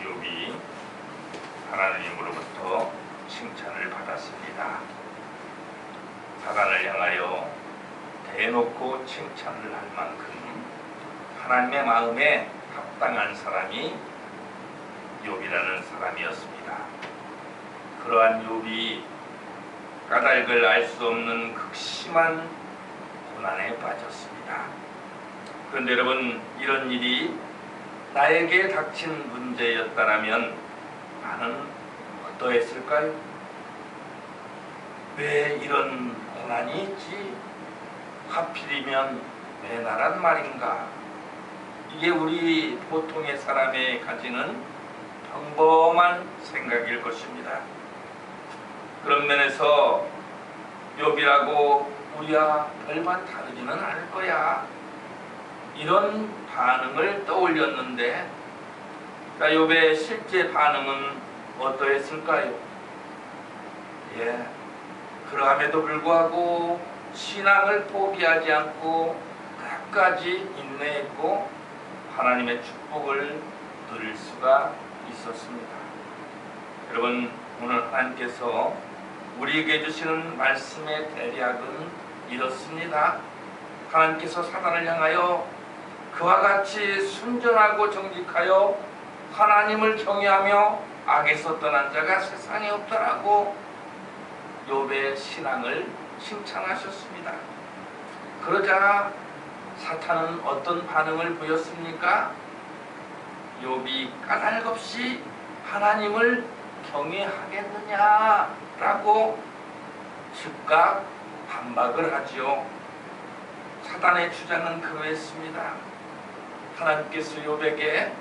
욥이 하나님으로부터 칭찬을 받았습니다. 사단을 향하여 대놓고 칭찬을 할 만큼 하나님의 마음에 합당한 사람이 욥이라는 사람이었습니다. 그러한 욥이 까닭을 알 수 없는 극심한 고난에 빠졌습니다. 그런데 여러분, 이런 일이 나에게 닥친 문제였다라면 나는 어떠했을까요? 왜 이런 고난이 있지? 하필이면 왜 나란 말인가? 이게 우리 보통의 사람의 가지는 평범한 생각일 것입니다. 그런 면에서 욥이라고 우리와 별반 다르지는 않을 거야, 이런 반응을 떠올렸는데, 욥의 실제 반응은 어떠했을까요? 그러함에도 불구하고 신앙을 포기하지 않고 끝까지 인내했고 하나님의 축복을 누릴 수가 있었습니다. 여러분, 오늘 하나님께서 우리에게 주시는 말씀의 대략은 이렇습니다. 하나님께서 사단을 향하여 그와 같이 순전하고 정직하여 하나님을 경외하며 악에서 떠난 자가 세상에 없더라고 욥의 신앙을 칭찬하셨습니다. 그러자 사탄은 어떤 반응을 보였습니까? 욥이 까닭없이 하나님을 경외하겠느냐라고 즉각 반박을 하지요. 사단의 주장은 그거였습니다. 하나님께서 욥에게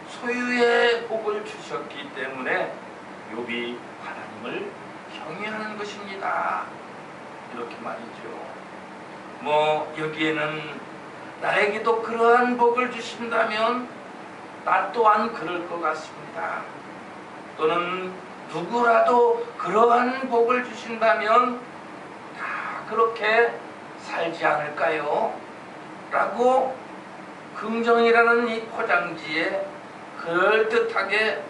소유의 복을 주셨기 때문에 욥이 하나님을 경외하는 것입니다. 이렇게 말이죠. 여기에는 나에게도 그러한 복을 주신다면 나 또한 그럴 것 같습니다. 또는 누구라도 그러한 복을 주신다면 다 그렇게 살지 않을까요? 라고 긍정이라는 이 포장지에 그럴듯하게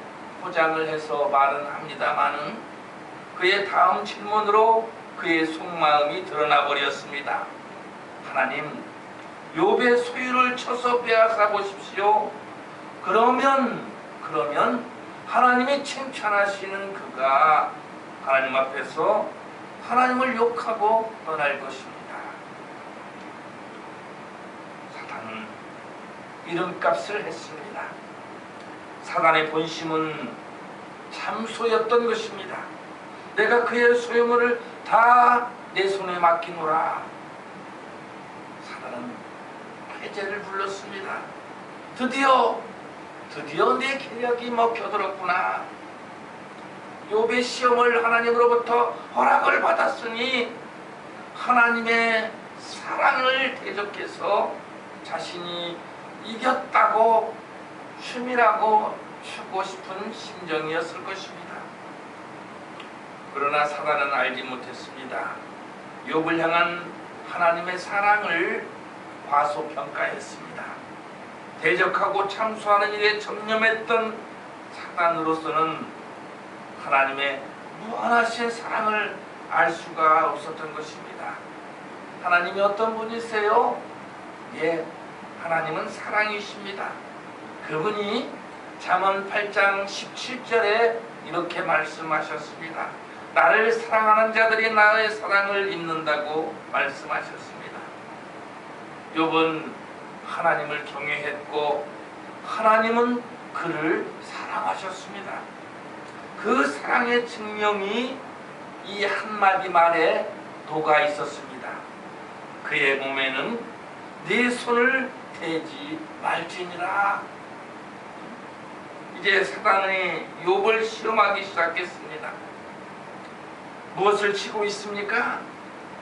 포장을 해서 말은 합니다마는 그의 다음 질문으로 그의 속마음이 드러나 버렸습니다. 하나님, 욥의 소유를 쳐서 빼앗아 보십시오. 그러면 하나님이 칭찬하시는 그가 하나님 앞에서 하나님을 욕하고 떠날 것입니다. 사단은 이름값을 했습니다. 사단의 본심은 참소였던 것입니다. 내가 그의 소유물을 다 내 손에 맡기노라. 사단은 회개를 불렀습니다. 드디어 내 계략이 먹혀들었구나. 욥의 시험을 하나님으로부터 허락을 받았으니 하나님의 사랑을 대적해서 자신이 이겼다고 춤이라고 추고 싶은 심정이었을 것입니다. 그러나 사단은 알지 못했습니다. 욥을 향한 하나님의 사랑을 과소평가했습니다. 대적하고 참소하는 일에 전념했던 사단으로서는 하나님의 무한하신 사랑을 알 수가 없었던 것입니다. 하나님이 어떤 분이세요? 하나님은 사랑이십니다. 그분이 잠언 8장 17절에 이렇게 말씀하셨습니다. 나를 사랑하는 자들이 나의 사랑을 입는다고 말씀하셨습니다. 욥은 하나님을 경외했고 하나님은 그를 사랑하셨습니다. 그 사랑의 증명이 이 한마디 말에 녹아 있었습니다. 그의 몸에는 네 손을 대지 말지니라. 이제 사단이 욥을 시험하기 시작했습니다. 무엇을 치고 있습니까?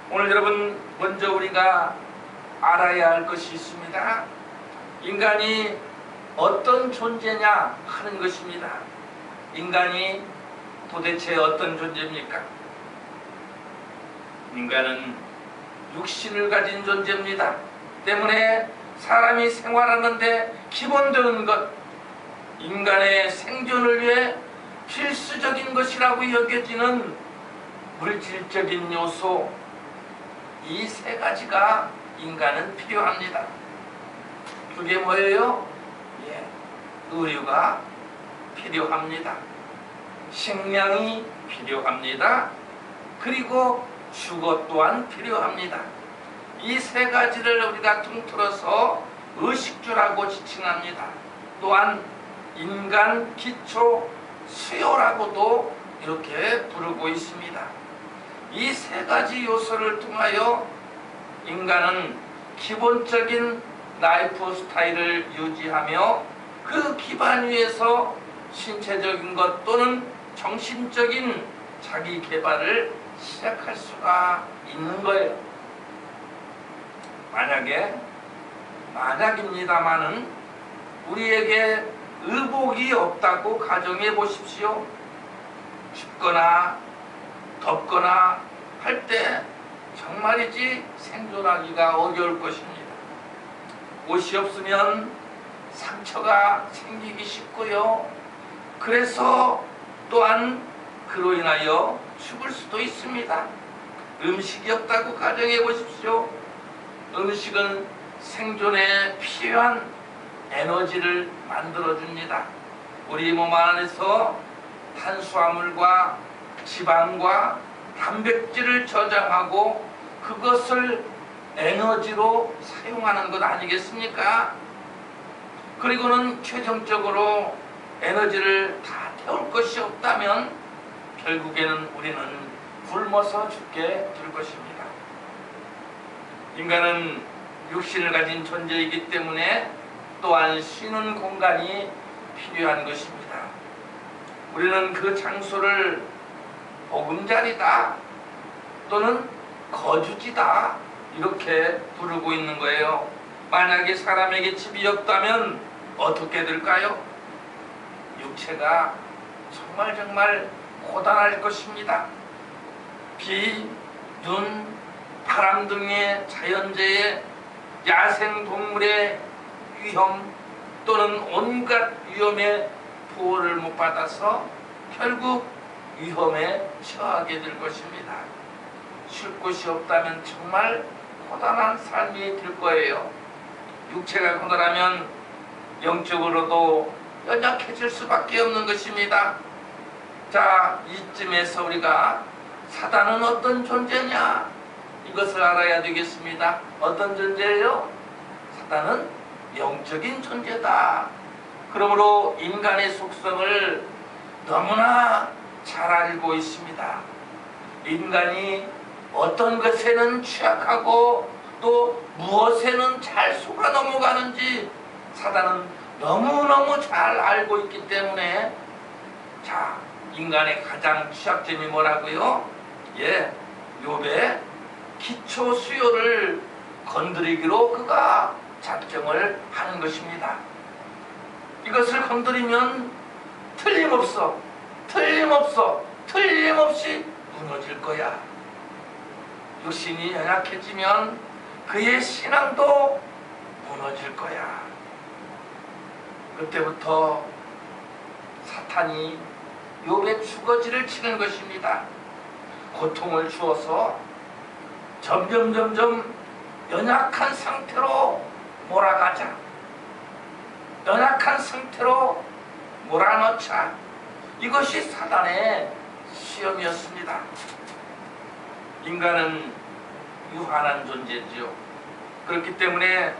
오늘 여러분, 먼저 우리가 알아야 할 것이 있습니다. 인간이 어떤 존재냐 하는 것입니다. 인간이 도대체 어떤 존재입니까? 인간은 육신을 가진 존재입니다. 때문에 사람이 생활하는데 기본되는 것, 인간의 생존을 위해 필수적인 것이라고 여겨지는 물질적인 요소, 이 세 가지가 인간은 필요합니다. 그게 뭐예요? 예, 의류가 필요합니다. 식량이 필요합니다. 그리고 주거 또한 필요합니다. 이 세 가지를 우리가 통틀어서 의식주라고 지칭합니다. 또한 인간 기초 수요라고도 이렇게 부르고 있습니다. 이 세 가지 요소를 통하여 인간은 기본적인 라이프 스타일을 유지하며 그 기반 위에서 신체적인 것 또는 정신적인 자기 개발을 시작할 수가 있는 거예요. 만약입니다마는 우리에게 의복이 없다고 가정해 보십시오. 춥거나 덥거나 할 때 정말이지 생존하기가 어려울 것입니다. 옷이 없으면 상처가 생기기 쉽고요. 그래서 또한 그로 인하여 죽을 수도 있습니다. 음식이 없다고 가정해 보십시오. 음식은 생존에 필요한 에너지를 만들어줍니다. 우리 몸 안에서 탄수화물과 지방과 단백질을 저장하고 그것을 에너지로 사용하는 것 아니겠습니까? 그리고는 최종적으로 에너지를 다 태울 것이 없다면 결국에는 우리는 굶어서 죽게 될 것입니다. 인간은 육신을 가진 존재이기 때문에 또한 쉬는 공간이 필요한 것입니다. 우리는 그 장소를 보금자리다 또는 거주지다 이렇게 부르고 있는 거예요. 만약에 사람에게 집이 없다면 어떻게 될까요? 육체가 정말 고단할 것입니다. 비, 눈, 바람 등의 자연재해, 야생동물의 위험 또는 온갖 위험에 보호를 못 받아서 결국 위험에 처하게 될 것입니다. 쉴 곳이 없다면 정말 고단한 삶이 될 거예요. 육체가 고단하면 영적으로도 연약해질 수밖에 없는 것입니다. 자, 이쯤에서 우리가 사단은 어떤 존재냐? 이것을 알아야 되겠습니다. 어떤 존재예요? 사단은 영적인 존재다. 그러므로 인간의 속성을 너무나 잘 알고 있습니다. 인간이 어떤 것에는 취약하고 또 무엇에는 잘 속아 넘어가는지 사단은 너무너무 잘 알고 있기 때문에 자, 인간의 가장 취약점이 뭐라고요? 예, 욥의 기초 수요를 건드리기로 그가 작정을 하는 것입니다. 이것을 건드리면 틀림없이 무너질 거야. 육신이 연약해지면 그의 신앙도 무너질 거야. 그때부터 사탄이 욥의 주거지를 치는 것입니다. 고통을 주어서 점점 연약한 상태로 몰아가자. 연약한 상태로 몰아넣자. 이것이 사단의 시험이었습니다. 인간은 유한한 존재지요. 그렇기 때문에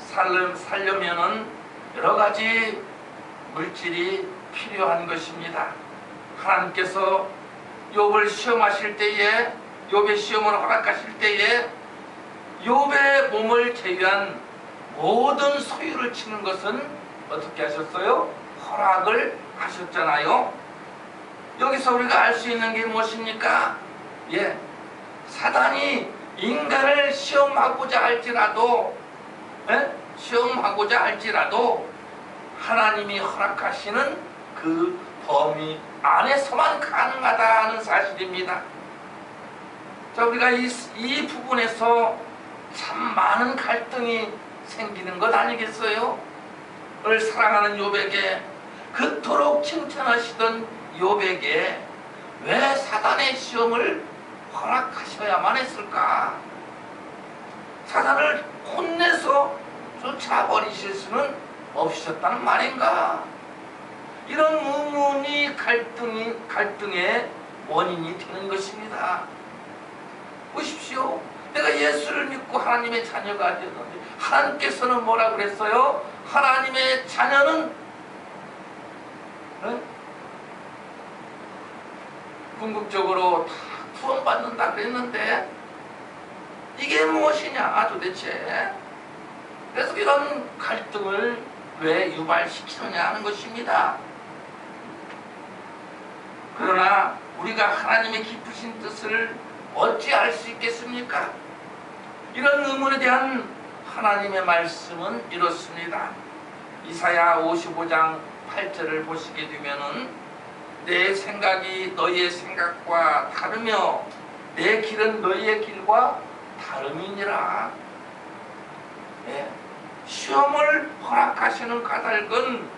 살려면은 여러 가지 물질이 필요한 것입니다. 하나님께서 욥을 시험하실 때에, 욥의 시험을 허락하실 때에 욥의 몸을 제외한 모든 소유를 치는 것은 어떻게 하셨어요? 허락을 하셨잖아요. 여기서 우리가 알 수 있는 게 무엇입니까? 예, 사단이 인간을 시험하고자 할지라도 하나님이 허락하시는 그 범위 안에서만 가능하다 하는 사실입니다. 자, 우리가 이 부분에서 참 많은 갈등이 생기는 것 아니겠어요? 을 사랑하는 욥에게 그토록 칭찬하시던 욥에게 왜 사단의 시험을 허락하셔야만 했을까? 사단을 혼내서 쫓아버리실 수는 없으셨다는 말인가? 이런 의문이 갈등의 원인이 되는 것입니다. 보십시오. 내가 예수를 믿고 하나님의 자녀가 되었는데 하나님께서는 뭐라 그랬어요? 하나님의 자녀는 궁극적으로 다 구원받는다 그랬는데 이게 무엇이냐 도대체. 그래서 이런 갈등을 왜 유발시키느냐 하는 것입니다. 그러나 우리가 하나님의 깊으신 뜻을 어찌 알 수 있겠습니까? 이런 의문에 대한 하나님의 말씀은 이렇습니다. 이사야 55장 8절을 보시게 되면은 내 생각이 너희의 생각과 다르며 내 길은 너희의 길과 다름이니라. 네. 시험을 허락하시는 까닭은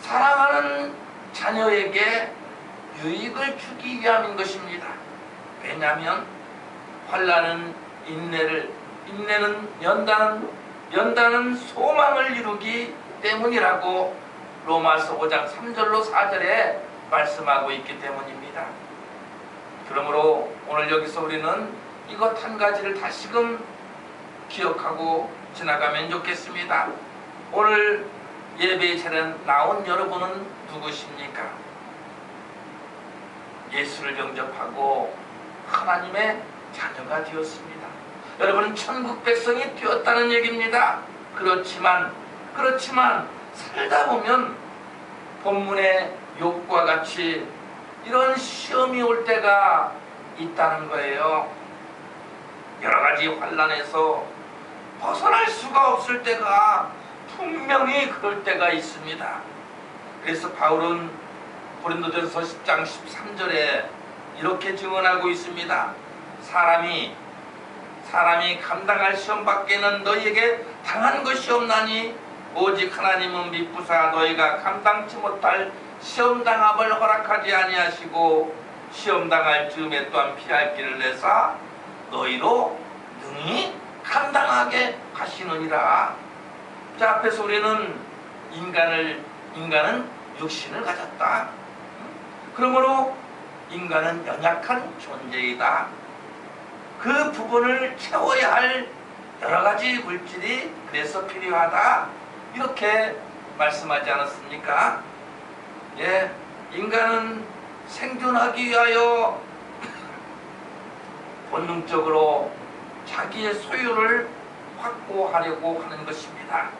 사랑하는 자녀에게 유익을 주기 위함인 것입니다. 왜냐하면 환난은 인내는 연단은 소망을 이루기 때문이라고 로마서 5장 3절로 4절에 말씀하고 있기 때문입니다. 그러므로 오늘 여기서 우리는 이것 한 가지를 다시금 기억하고 지나가면 좋겠습니다. 오늘 예배에 차례 나온 여러분은 누구십니까? 예수를 영접하고 하나님의 자녀가 되었습니다. 여러분은 천국 백성이 되었다는 얘기입니다. 그렇지만 살다 보면 본문의 욥과 같이 이런 시험이 올 때가 있다는 거예요. 여러 가지 환난에서 벗어날 수가 없을 때가 분명히 그럴 때가 있습니다. 그래서 바울은 고린도전서 10장 13절에 이렇게 증언하고 있습니다. 사람이 감당할 시험 밖에는 너희에게 당한 것이 없나니 오직 하나님은 미쁘사 너희가 감당치 못할 시험당함을 허락하지 아니하시고 시험당할 즈음에 또한 피할 길을 내사 너희로 능히 감당하게 하시느니라. 자, 앞에서 우리는 인간은 육신을 가졌다. 그러므로 인간은 연약한 존재이다. 그 부분을 채워야 할 여러 가지 물질이 그래서 필요하다. 이렇게 말씀하지 않았습니까? 예, 인간은 생존하기 위하여 본능적으로 자기의 소유를 확보하려고 하는 것입니다.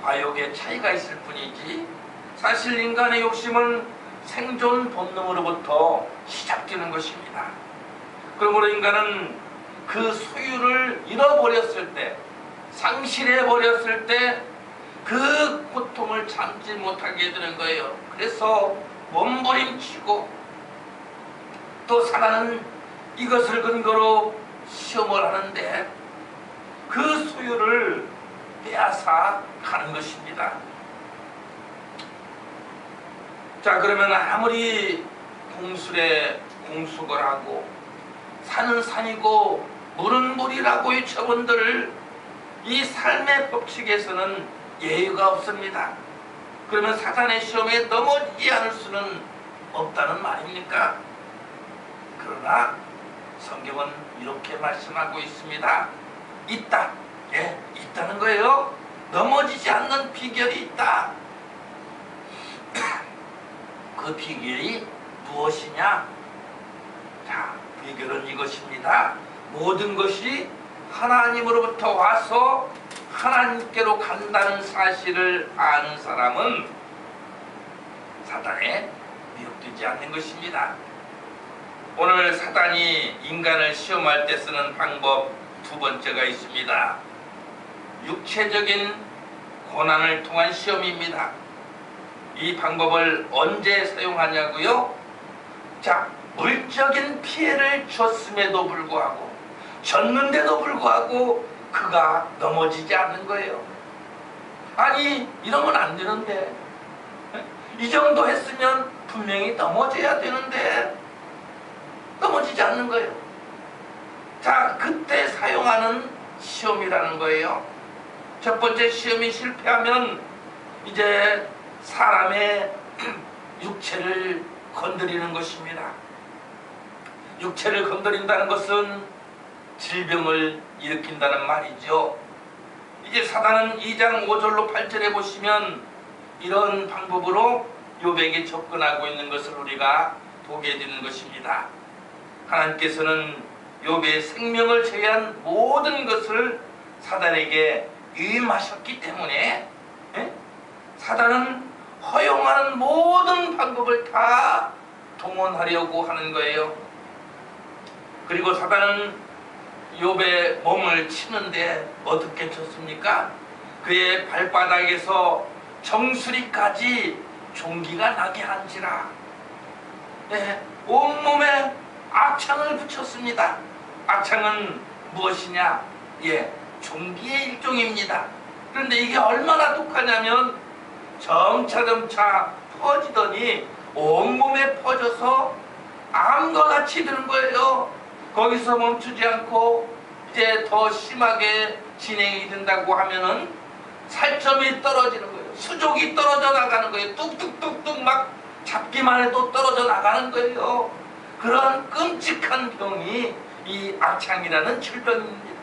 과욕의 차이가 있을 뿐이지 사실 인간의 욕심은 생존 본능으로부터 시작되는 것입니다. 그러므로 인간은 그 소유를 잃어버렸을 때, 상실해버렸을 때 그 고통을 참지 못하게 되는 거예요. 그래서 몸부림치고 또 사단은 이것을 근거로 시험을 하는데 그 소유를 빼앗아 가는 것입니다. 자, 그러면 아무리 공술에 공숙을 하고 산은 산이고 물은 물이라고 외쳐본들 이 삶의 법칙에서는 예의가 없습니다. 그러면 사탄의 시험에 넘어지지 않을 수는 없다는 말입니까? 그러나 성경은 이렇게 말씀하고 있습니다. 있다. 예, 있다는 거예요. 넘어지지 않는 비결이 있다. 그 비결이 무엇이냐? 자, 비결은 이것입니다. 모든 것이 하나님으로부터 와서 하나님께로 간다는 사실을 아는 사람은 사단에 미혹되지 않는 것입니다. 오늘 사단이 인간을 시험할 때 쓰는 방법 두 번째가 있습니다. 육체적인 고난을 통한 시험입니다. 이 방법을 언제 사용하냐고요? 자, 물적인 피해를 줬음에도 불구하고 졌는데도 불구하고 그가 넘어지지 않는 거예요. 아니, 이러면 안 되는데 이 정도 했으면 분명히 넘어져야 되는데 넘어지지 않는 거예요. 자, 그때 사용하는 시험이라는 거예요. 첫 번째 시험이 실패하면 이제 사람의 육체를 건드리는 것입니다. 육체를 건드린다는 것은 질병을 일으킨다는 말이죠. 이제 사단은 2장 5절로 8절에 보시면 이런 방법으로 욥에게 접근하고 있는 것을 우리가 보게 되는 것입니다. 하나님께서는 욥의 생명을 제외한 모든 것을 사단에게 위임하셨기 때문에 사단은 허용하는 모든 방법을 다 동원하려고 하는 거예요. 그리고 사단은 욥의 몸을 치는데 어떻게 쳤습니까? 그의 발바닥에서 정수리까지 종기가 나게 한지라. 온몸에 악창을 붙였습니다. 악창은 무엇이냐? 종기의 일종입니다. 그런데 이게 얼마나 독하냐면 점차 퍼지더니 온몸에 퍼져서 암과 같이 되는 거예요. 거기서 멈추지 않고 이제 더 심하게 진행이 된다고 하면은 살점이 떨어지는 거예요. 수족이 떨어져 나가는 거예요. 뚝뚝뚝뚝 막 잡기만 해도 떨어져 나가는 거예요. 그런 끔찍한 병이 이 악창이라는 질병입니다.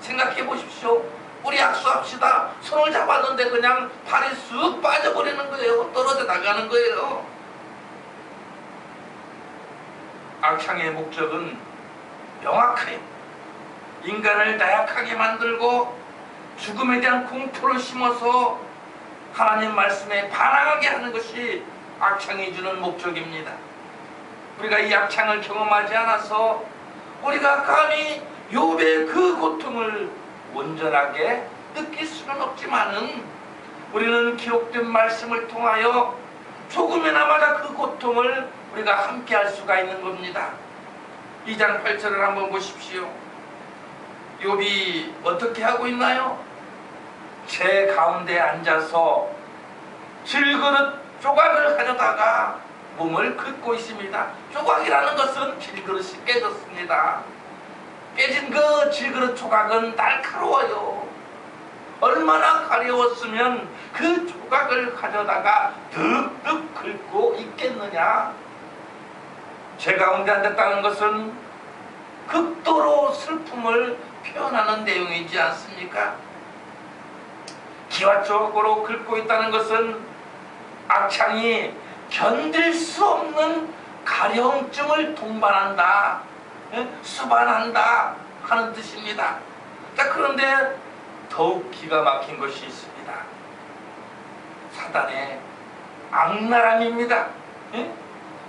생각해 보십시오. 우리 악수합시다. 손을 잡았는데 그냥 발이 쑥 빠져버리는 거예요. 떨어져 나가는 거예요. 악창의 목적은 명확해요. 인간을 나약하게 만들고 죽음에 대한 공포를 심어서 하나님 말씀에 반항하게 하는 것이 악창이 주는 목적입니다. 우리가 이 악창을 경험하지 않아서 우리가 감히 욥의 그 고통을 온전하게 느낄 수는 없지만은 우리는 기록된 말씀을 통하여 조금이나마다 그 고통을 우리가 함께 할 수가 있는 겁니다. 2장 8절을 한번 보십시오. 욥이 어떻게 하고 있나요? 제 가운데 앉아서 질그릇 조각을 가져다가 몸을 긁고 있습니다. 조각이라는 것은 질그릇이 깨졌습니다. 깨진 그 질그릇 조각은 날카로워요. 얼마나 가려웠으면 그 조각을 가져다가 득득 긁고 있겠느냐. 제 가운데 앉았다는 것은 극도로 슬픔을 표현하는 내용이지 않습니까? 기와적으로 긁고 있다는 것은 악창이 견딜 수 없는 가려움증을 동반한다, 수반한다 하는 뜻입니다. 자, 그런데 더욱 기가 막힌 것이 있습니다. 사단의 악랄함입니다.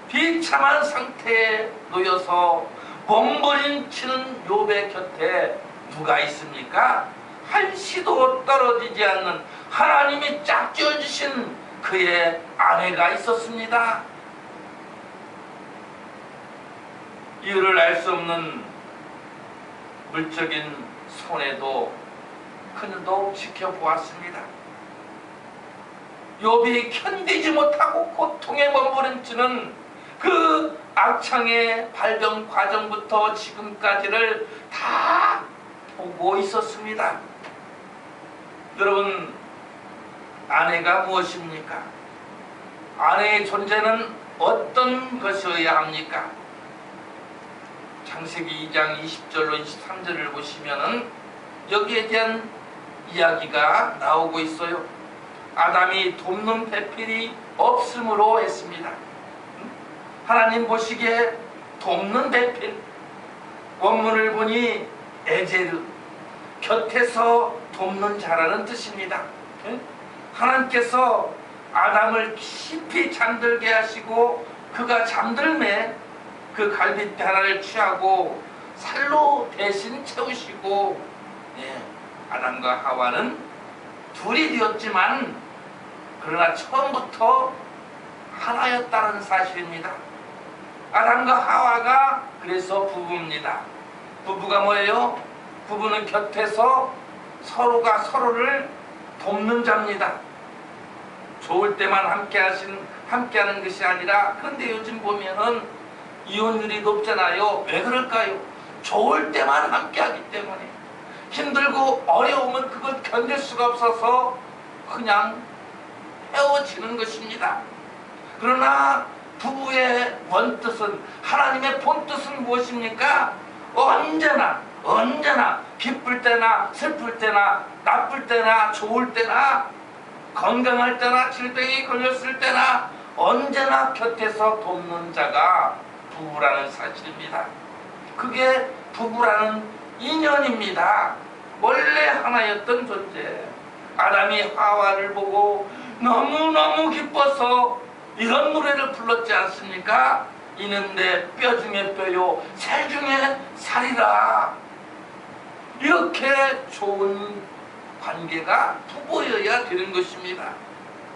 비참한 상태에 놓여서 몸부림치는 욥의 곁에 누가 있습니까? 한시도 떨어지지 않는 하나님이 짝지어주신 그의 아내가 있었습니다. 이유를 알 수 없는 물적인 손해도 그녀도 지켜보았습니다. 욥이 견디지 못하고 고통에 몸부림치는 그 악창의 발병 과정부터 지금까지를 다 보고 있었습니다. 여러분, 아내가 무엇입니까? 아내의 존재는 어떤 것이어야 합니까? 창세기 2장 20절로 23절을 보시면은 여기에 대한 이야기가 나오고 있어요. 아담이 돕는 배필이 없음으로 했습니다. 하나님 보시기에 돕는 배필, 원문을 보니 에제르, 곁에서 돕는 자라는 뜻입니다. 하나님께서 아담을 깊이 잠들게 하시고 그가 잠들매 그 갈빗대 하나를 취하고 살로 대신 채우시고, 아담과 하와는 둘이 되었지만 그러나 처음부터 하나였다는 사실입니다. 아담과 하와가 그래서 부부입니다. 부부가 뭐예요? 부부는 곁에서 서로가 서로를 돕는 자입니다. 좋을 때만 함께하는 것이 아니라, 그런데 요즘 보면은 이혼율이 높잖아요. 왜 그럴까요? 좋을 때만 함께하기 때문에. 힘들고 어려우면 그걸 견딜 수가 없어서 그냥 헤어지는 것입니다. 그러나 부부의 원뜻은, 하나님의 본뜻은 무엇입니까? 언제나 기쁠 때나 슬플 때나 나쁠 때나 좋을 때나 건강할 때나 질병이 걸렸을 때나 언제나 곁에서 돕는 자가 부부라는 사실입니다. 그게 부부라는 인연입니다. 원래 하나였던 존재. 아담이 하와를 보고 너무너무 기뻐서 이런 노래를 불렀지 않습니까? 이는 내 뼈 중에 뼈요 살 중에 살이라. 이렇게 좋은 관계가 부부여야 되는 것입니다.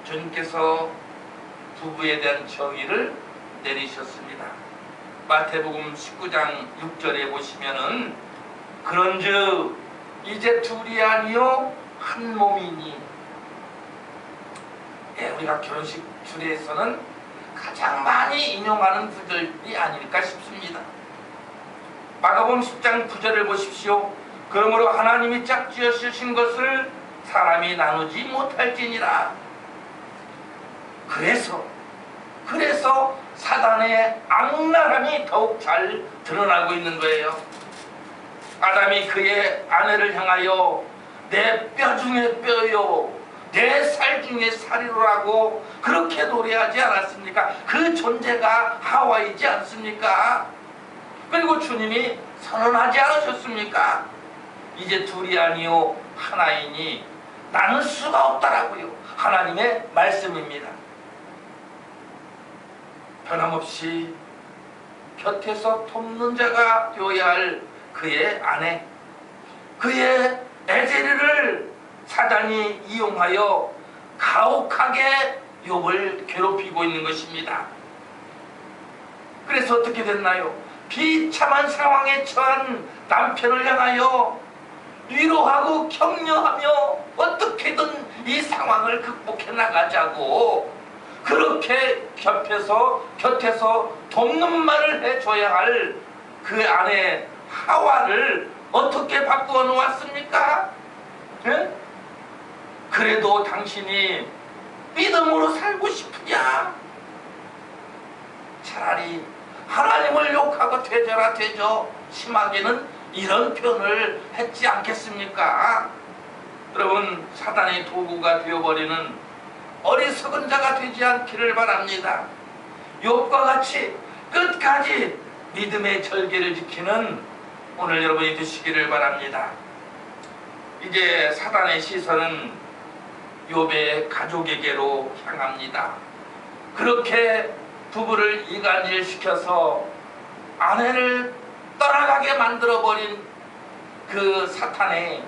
주님께서 부부에 대한 정의를 내리셨습니다. 마태복음 19장 6절에 보시면은 그런즉 이제 둘이 아니요 한 몸이니. 우리가 결혼식 주례에서는 가장 많이 인용하는 구절이 아닐까 싶습니다. 마가복음 10장 9절을 보십시오. 그러므로 하나님이 짝지어 쓰신 것을 사람이 나누지 못할지니라. 그래서 사단의 악랄함이 더욱 잘 드러나고 있는 거예요. 아담이 그의 아내를 향하여 내 뼈 중에 뼈요 내 살 중에 살이로라고 그렇게 노래하지 않았습니까? 그 존재가 하와이지 않습니까? 그리고 주님이 선언하지 않으셨습니까? 이제 둘이 아니요 하나이니 나눌 수가 없다라고요. 하나님의 말씀입니다. 변함없이 곁에서 돕는 자가 되어야 할 그의 아내, 그의 에제르를 사단이 이용하여 가혹하게 욥을 괴롭히고 있는 것입니다. 그래서 어떻게 됐나요? 비참한 상황에 처한 남편을 향하여 위로하고 격려하며 어떻게든 이 상황을 극복해 나가자고 그렇게 곁에서 돕는 말을 해줘야 할 그 아내 하와를 어떻게 바꾸어 놓았습니까? 네? 그래도 당신이 믿음으로 살고 싶으냐? 차라리 하나님을 욕하고 되져라 되져. 심하게는 이런 표현을 했지 않겠습니까? 여러분, 사단의 도구가 되어버리는 어리석은 자가 되지 않기를 바랍니다. 욥과 같이 끝까지 믿음의 절개를 지키는 오늘 여러분이 되시기를 바랍니다. 이제 사단의 시선은 욥의 가족에게로 향합니다. 그렇게 부부를 이간질시켜서 아내를 떠나가게 만들어버린 그 사탄의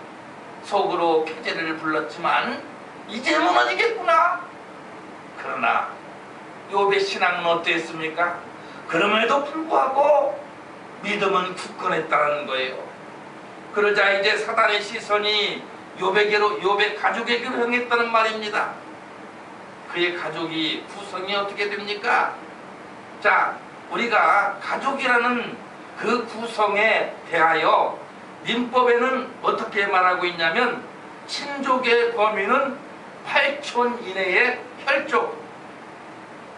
속으로 쾌재를 불렀지만 이제 무너지겠구나. 그러나 욥의 신앙은 어땠습니까? 그럼에도 불구하고 믿음은 굳건했다는 거예요. 그러자 이제 사단의 시선이 욥의 가족에게로 향했다는 말입니다. 그의 가족이 구성이 어떻게 됩니까? 자, 우리가 가족이라는 그 구성에 대하여 민법에는 어떻게 말하고 있냐면 친족의 범위는 8촌 이내의 혈족,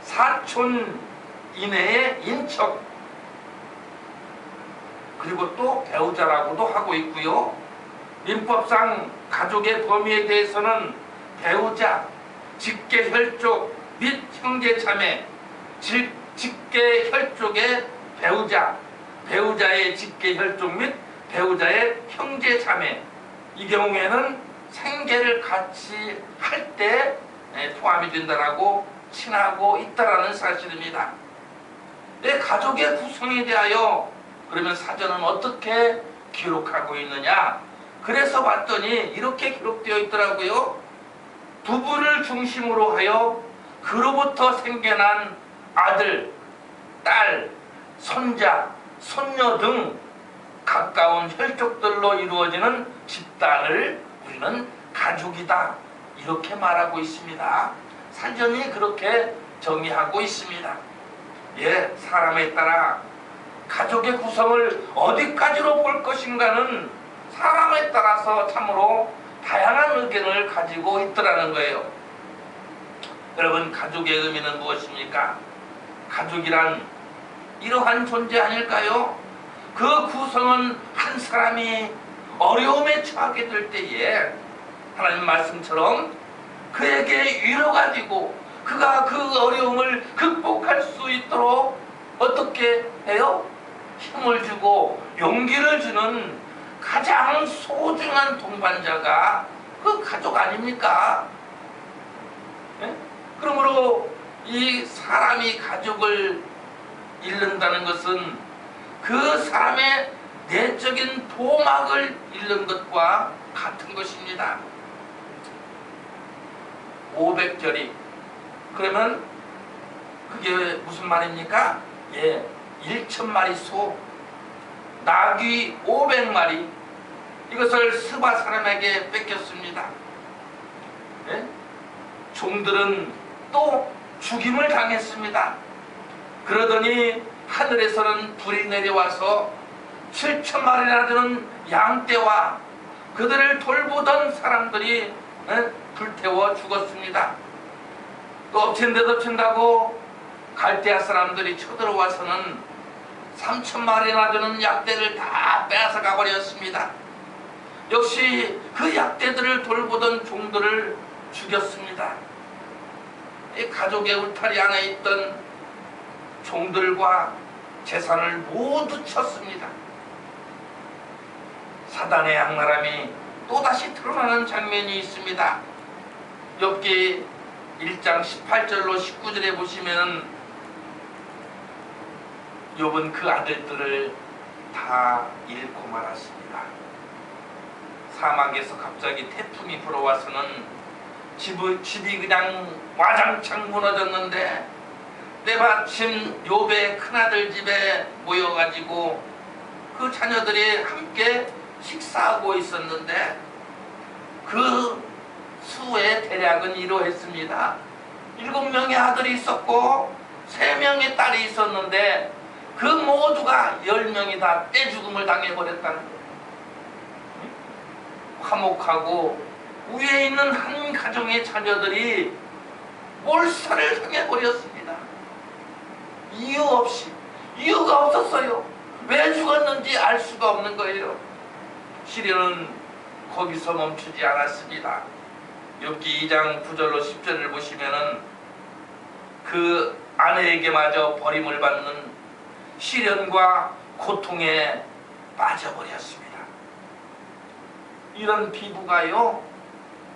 4촌 이내의 인척, 그리고 또 배우자라고도 하고 있고요. 민법상 가족의 범위에 대해서는 배우자, 직계 혈족 및 형제 자매, 직계 혈족의 배우자, 배우자의 직계 혈족 및 배우자의 형제 자매, 이 경우에는 생계를 같이 할 때 포함이 된다라고 칭하고 있다라는 사실입니다. 내 가족의 구성에 대하여 그러면 사전은 어떻게 기록하고 있느냐? 그래서 봤더니 이렇게 기록되어 있더라고요. 부부를 중심으로 하여 그로부터 생겨난 아들, 딸, 손자, 손녀 등 가까운 혈족들로 이루어지는 집단을 우리는 가족이다, 이렇게 말하고 있습니다. 사전이 그렇게 정의하고 있습니다. 예, 사람에 따라 가족의 구성을 어디까지로 볼 것인가는 사람에 따라서 참으로 다양한 의견을 가지고 있더라는 거예요. 여러분, 가족의 의미는 무엇입니까? 가족이란 이러한 존재 아닐까요? 그 구성은 한 사람이 어려움에 처하게 될 때에 하나님 말씀처럼 그에게 위로가 되고 그가 그 어려움을 극복할 수 있도록 어떻게 해요? 힘을 주고 용기를 주는 가장 소중한 동반자가 그 가족 아닙니까? 네? 그러므로 이 사람이 가족을 잃는다는 것은 그 사람의 내적인 보막을 잃는 것과 같은 것입니다. 500결이 그러면 그게 무슨 말입니까? 예, 1,000마리 소, 나귀 500마리 이것을 스바 사람에게 뺏겼습니다. 예? 종들은 또 죽임을 당했습니다. 그러더니 하늘에서는 불이 내려와서 7,000마리나 되는 양떼와 그들을 돌보던 사람들이 불태워 죽었습니다. 또 엎친 데 덮친다고 갈대아 사람들이 쳐들어와서는 3,000마리나 되는 약대를 다 빼앗아가 버렸습니다. 역시 그 약대들을 돌보던 종들을 죽였습니다. 이 가족의 울타리 안에 있던 종들과 재산을 모두 쳤습니다. 사단의 악랄함이 또다시 드러나는 장면이 있습니다. 욥기 1장 18절로 19절에 보시면 욥은 그 아들들을 다 잃고 말았습니다. 사막에서 갑자기 태풍이 불어와서는 집이 그냥 와장창 무너졌는데 때마침 욥의 큰아들 집에 모여가지고 그 자녀들이 함께 식사하고 있었는데 그 수의 대략은 이러했습니다. 7명의 아들이 있었고 3명의 딸이 있었는데 그 모두가 10명이 다 떼죽음을 당해버렸다는 거예요. 화목하고 위에 있는 한 가정의 자녀들이 몰살을 당해버렸습니다. 이유 없이, 이유가 없었어요. 왜 죽었는지 알 수가 없는 거예요. 시련은 거기서 멈추지 않았습니다. 욥기 2장 9절로 10절을 보시면은 그 아내에게마저 버림을 받는 시련과 고통에 빠져버렸습니다. 이런 피부가요,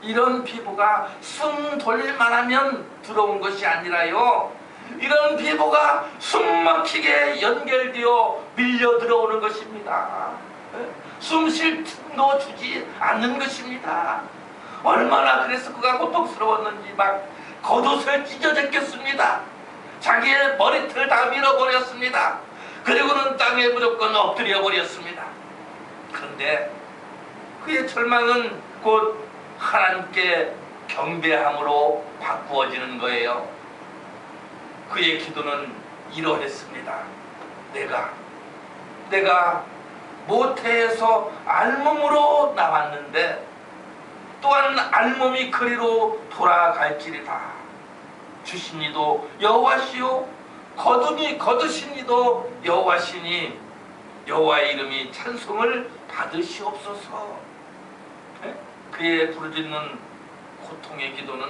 이런 피부가 숨 돌릴만 하면 들어온 것이 아니라요, 이런 피부가 숨 막히게 연결되어 밀려 들어오는 것입니다. 숨 쉴 틈도 주지 않는 것입니다. 얼마나 그래서 그가 고통스러웠는지 막 겉옷을 찢어졌겠습니다. 자기의 머리털을 다 밀어버렸습니다. 그리고는 땅에 무조건 엎드려 버렸습니다. 그런데 그의 절망은 곧 하나님께 경배함으로 바꾸어지는 거예요. 그의 기도는 이러했습니다. 내가 모태에서 알몸으로 나왔는데 또한 알몸이 그리로 돌아갈지리다. 주신 이도 여호와시요 거두신 이도 여호와시니 여호와의 이름이 찬송을 받으시옵소서. 그의 부르짖는 고통의 기도는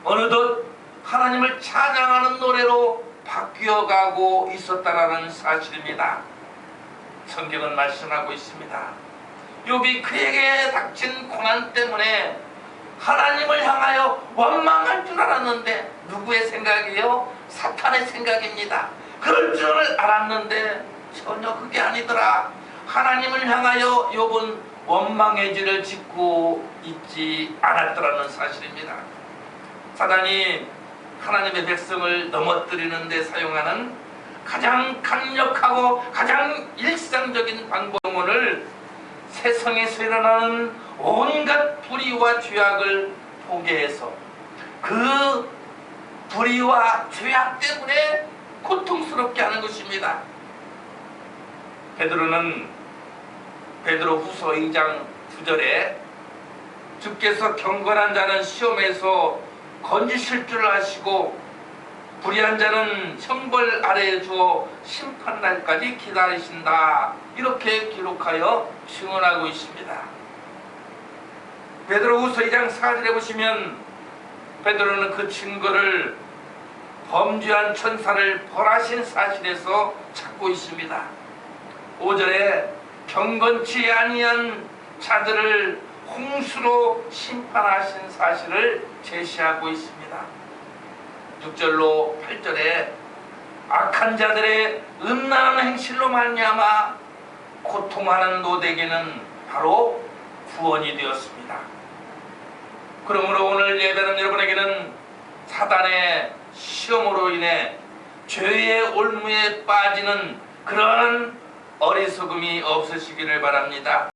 어느덧 하나님을 찬양하는 노래로 바뀌어가고 있었다라는 사실입니다. 성경은 말씀하고 있습니다. 욥이 그에게 닥친 고난 때문에 하나님을 향하여 원망할 줄 알았는데 누구의 생각이요? 사탄의 생각입니다. 그럴 줄 알았는데 전혀 그게 아니더라. 하나님을 향하여 욥은 원망의 죄를 짓고 있지 않았더라는 사실입니다. 사단이 하나님의 백성을 넘어뜨리는 데 사용하는 가장 강력하고 가장 일상적인 방법을 세상에서 일어나는 온갖 불의와 죄악을 포개해서 그 불의와 죄악 때문에 고통스럽게 하는 것입니다. 베드로는 베드로후서 2장 9절에 주께서 경건한 자는 시험에서 건지실 줄 아시고 불의한 자는 형벌 아래에 주어 심판날까지 기다리신다, 이렇게 기록하여 증언하고 있습니다. 베드로후서 2장 4절에 보시면 베드로는 그 증거를 범죄한 천사를 벌하신 사실에서 찾고 있습니다. 5절에 경건치 아니한 자들을 홍수로 심판하신 사실을 제시하고 있습니다. 6절로 8절에 악한 자들의 음란한 행실로 말미암아 고통하는 노대에게는 바로 구원이 되었습니다. 그러므로 오늘 예배는 여러분에게는 사단의 시험으로 인해 죄의 올무에 빠지는 그러한 어리석음이 없으시기를 바랍니다.